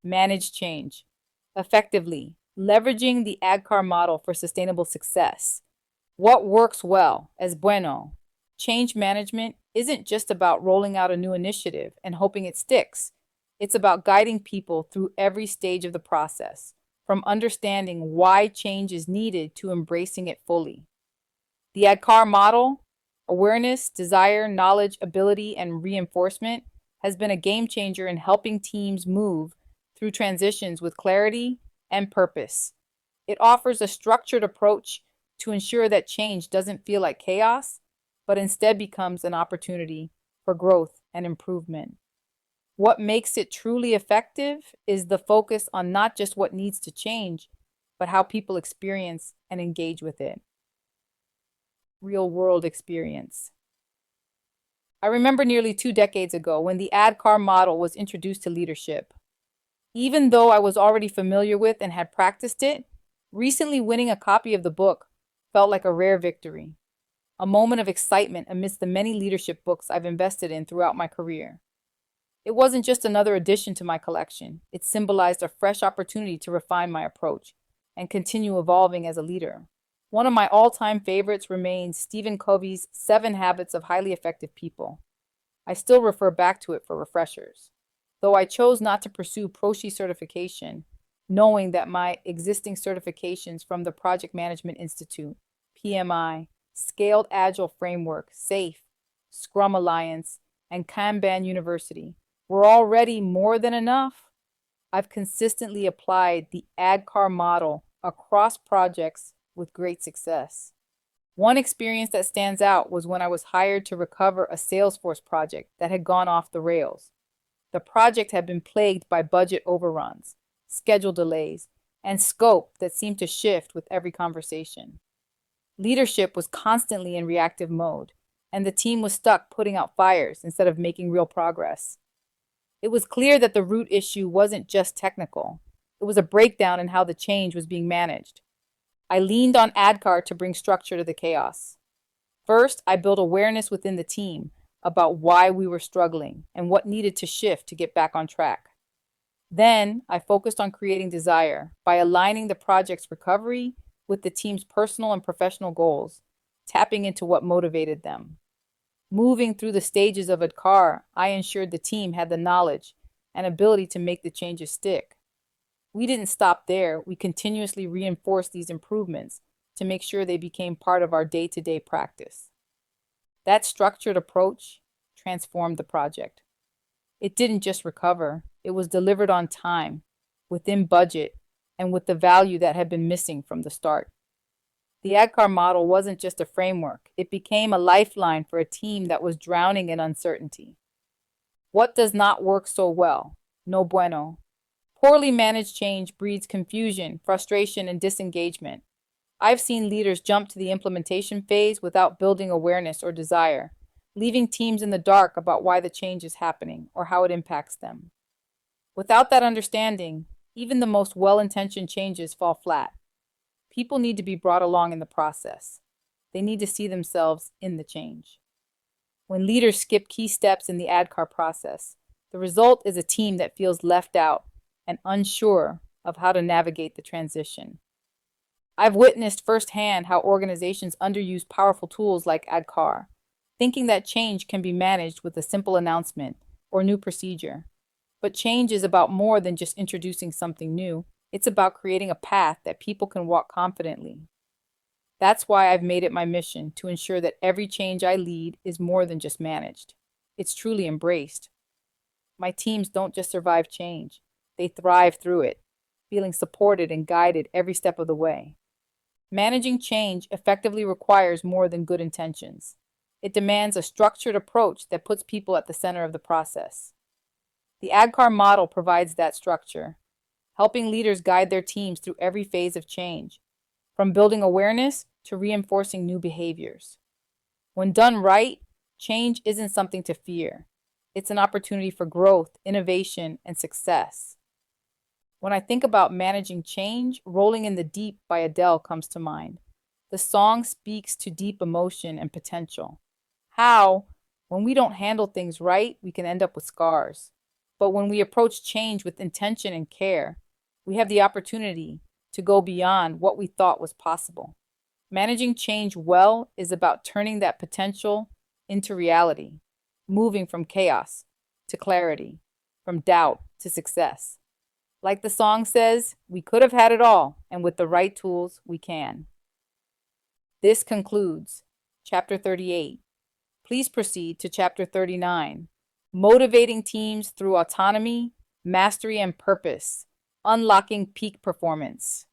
Manage change effectively, leveraging the ADKAR model for sustainable success. What works well, es bueno. Change management isn't just about rolling out a new initiative and hoping it sticks. It's about guiding people through every stage of the process, from understanding why change is needed to embracing it fully. The ADKAR model, awareness, desire, knowledge, ability, and reinforcement, has been a game changer in helping teams move through transitions with clarity and purpose. It offers a structured approach to ensure that change doesn't feel like chaos, but instead becomes an opportunity for growth and improvement. What makes it truly effective is the focus on not just what needs to change, but how people experience and engage with it. Real world experience. I remember nearly 2 decades ago when the ADKAR model was introduced to leadership. Even though I was already familiar with and had practiced it, recently winning a copy of the book felt like a rare victory, a moment of excitement amidst the many leadership books I've invested in throughout my career. It wasn't just another addition to my collection, it symbolized a fresh opportunity to refine my approach and continue evolving as a leader. One of my all-time favorites remains Stephen Covey's 7 Habits of Highly Effective People. I still refer back to it for refreshers, though I chose not to pursue ProSci certification, knowing that my existing certifications from the Project Management Institute, PMI, Scaled Agile Framework, SAFe, Scrum Alliance, and Kanban University were already more than enough. I've consistently applied the ADKAR model across projects with great success. One experience that stands out was when I was hired to recover a Salesforce project that had gone off the rails. The project had been plagued by budget overruns, schedule delays, and scope that seemed to shift with every conversation. Leadership was constantly in reactive mode, and the team was stuck putting out fires instead of making real progress. It was clear that the root issue wasn't just technical. It was a breakdown in how the change was being managed. I leaned on ADKAR to bring structure to the chaos. First, I built awareness within the team about why we were struggling and what needed to shift to get back on track. Then, I focused on creating desire by aligning the project's recovery with the team's personal and professional goals, tapping into what motivated them. Moving through the stages of ADKAR, I ensured the team had the knowledge and ability to make the changes stick. We didn't stop there. We continuously reinforced these improvements to make sure they became part of our day-to-day practice. That structured approach transformed the project. It didn't just recover, it was delivered on time, within budget, and with the value that had been missing from the start. The ADKAR model wasn't just a framework, it became a lifeline for a team that was drowning in uncertainty. What does not work so well? No bueno. Poorly managed change breeds confusion, frustration, and disengagement. I've seen leaders jump to the implementation phase without building awareness or desire, leaving teams in the dark about why the change is happening or how it impacts them. Without that understanding, even the most well-intentioned changes fall flat. People need to be brought along in the process. They need to see themselves in the change. When leaders skip key steps in the ADKAR process, the result is a team that feels left out and unsure of how to navigate the transition. I've witnessed firsthand how organizations underuse powerful tools like ADKAR, thinking that change can be managed with a simple announcement or new procedure. But change is about more than just introducing something new. It's about creating a path that people can walk confidently. That's why I've made it my mission to ensure that every change I lead is more than just managed. It's truly embraced. My teams don't just survive change. They thrive through it, feeling supported and guided every step of the way. Managing change effectively requires more than good intentions. It demands a structured approach that puts people at the center of the process. The ADKAR model provides that structure, helping leaders guide their teams through every phase of change, from building awareness to reinforcing new behaviors. When done right, change isn't something to fear. It's an opportunity for growth, innovation, and success. When I think about managing change, Rolling in the Deep by Adele comes to mind. The song speaks to deep emotion and potential. How, when we don't handle things right, we can end up with scars. But when we approach change with intention and care, we have the opportunity to go beyond what we thought was possible. Managing change well is about turning that potential into reality, moving from chaos to clarity, from doubt to success. Like the song says, we could have had it all, and with the right tools, we can. This concludes Chapter 38. Please proceed to Chapter 39, Motivating Teams Through Autonomy, Mastery, and Purpose, Unlocking Peak Performance.